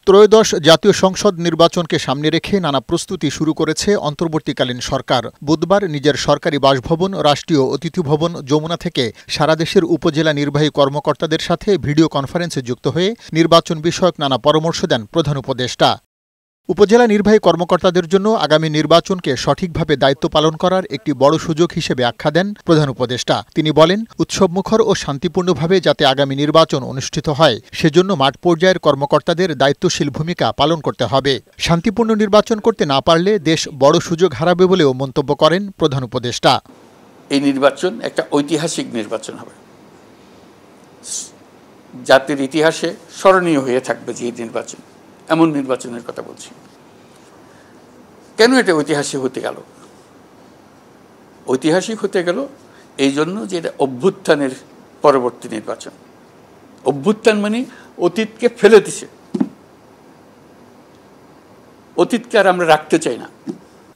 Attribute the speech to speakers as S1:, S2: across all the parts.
S1: ত্রয়োদশ জাতীয় সংসদ নির্বাচনকে সামনে রেখে নানা প্রস্তুতি শুরু করেছে অন্তর্বর্তীকালীন সরকার। বুধবার নিজের সরকারি বাসভবন রাষ্ট্রীয় অতিথি ভবন যমুনা থেকে সারা দেশের উপজেলা নির্বাহী কর্মকর্তাদের সাথে ভিডিও কনফারেন্সে যুক্ত হয়ে নির্বাচন বিষয়ক নানা পরামর্শ দেন প্রধান উপদেষ্টা। উপজেলা নির্বাহী কর্মকর্তাদের জন্য আগামী নির্বাচনকে সঠিকভাবে দায়িত্ব পালন করার একটি বড় সুযোগ হিসেবে আখ্যা দেন প্রধান উপদেষ্টা। তিনি বলেন, উৎসবমুখর ও শান্তিপূর্ণভাবে যাতে আগামী নির্বাচন অনুষ্ঠিত হয় সেজন্য মাঠ পর্যায়ের কর্মকর্তাদের দায়িত্বশীল ভূমিকা পালন করতে হবে। শান্তিপূর্ণ নির্বাচন করতে না পারলে দেশ বড় সুযোগ হারাবে বলেও মন্তব্য করেন প্রধান উপদেষ্টা।
S2: এই নির্বাচন একটা ঐতিহাসিক নির্বাচন হবে, জাতির ইতিহাসে স্মরণীয় হয়ে থাকবে যে নির্বাচন, এমন নির্বাচনের কথা বলছি। কেন এটা ঐতিহাসিক হতে গেল? ঐতিহাসিক হতে গেল এই জন্য যে এটা অভ্যুত্থানের পরবর্তী নির্বাচন। অভ্যুত্থান মানে অতীতকে ফেলে দিছে, অতীতকে আর আমরা রাখতে চাই না।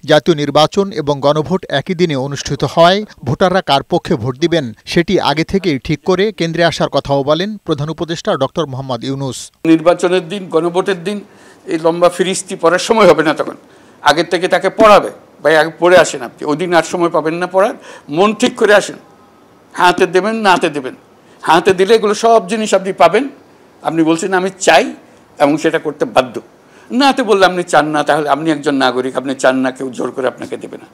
S1: জাতীয় নির্বাচন এবং গণভোট একই দিনে অনুষ্ঠিত হওয়ায় ভোটাররা কার পক্ষে ভোট দিবেন সেটি আগে থেকেই ঠিক করে কেন্দ্রে আসার কথাও বলেন প্রধান উপদেষ্টা ডক্টর মোহাম্মদ ইউনূস।
S2: নির্বাচনের দিন, গণভোটের দিন এই লম্বা ফিরিস্তি পড়ার সময় হবে না, তখন আগের থেকে তাকে পড়াবে। ভাই আগে পড়ে আসেন, আপনি ওই দিন আর সময় পাবেন না পড়ার, মন ঠিক করে আসেন। হাতে দেবেন না হাতে দেবেন, হাতে দিলে এগুলো সব জিনিস আপনি পাবেন। আপনি বলছেন আমি চাই এবং সেটা করতে বাধ্য। নাতে বললে আপনি চান না, তাহলে আপনি একজন নাগরিক, আপনি চান না, কেউ জোর করে আপনাকে দেবে না।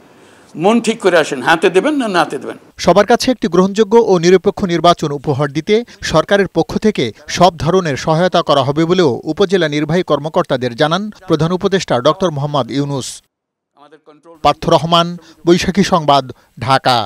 S2: মন ঠিক করে আসেন, হাতে দেবেন না নাতে দেবেন।
S1: সবার কাছে একটি গ্রহণযোগ্য ও নিরপেক্ষ নির্বাচন উপহার দিতে সরকারের পক্ষ থেকে সব ধরনের সহায়তা করা হবে বলেও উপজেলা নির্বাহী কর্মকর্তাদের জানান প্রধান উপদেষ্টা ডক্টর মোহাম্মদ ইউনূস। পার্থ রহমান, বৈশাখী সংবাদ, ঢাকা।